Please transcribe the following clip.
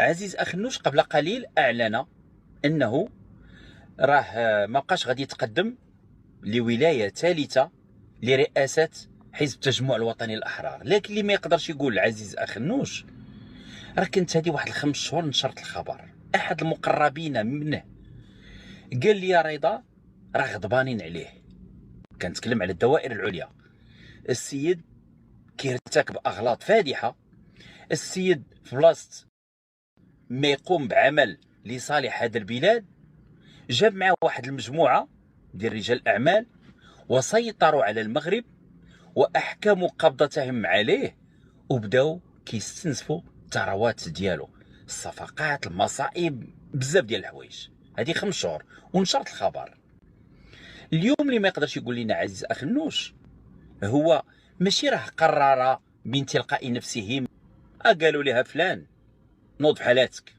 عزيز أخنوش قبل قليل أعلن أنه راه ما بقاش غادي يتقدم لولاية ثالثة لرئاسة حزب التجمع الوطني الأحرار. لكن اللي ما يقدرش يقول عزيز أخنوش، راه كنت هذه واحد 5 شهور نشرت الخبر، أحد المقربين منه قال لي يا رضا راه غضبانين عليه. كنتكلم على الدوائر العليا. السيد كيرتكب أغلاط فادحة، السيد في بلاصة ما يقوم بعمل لصالح هذا البلاد جاب معاه واحد المجموعة ديال رجال الأعمال وسيطروا على المغرب وأحكموا قبضتهم عليه وبداو كيستنزفوا الثروات ديالو، الصفقات، المصائب، بزاف ديال الحوايج. هذه 5 شهور ونشرت الخبر. اليوم اللي ما يقدرش يقول لنا عزيز أخنوش هو ماشي راه قرر من تلقاء نفسه قالوا لها فلان نوض بحالاتك،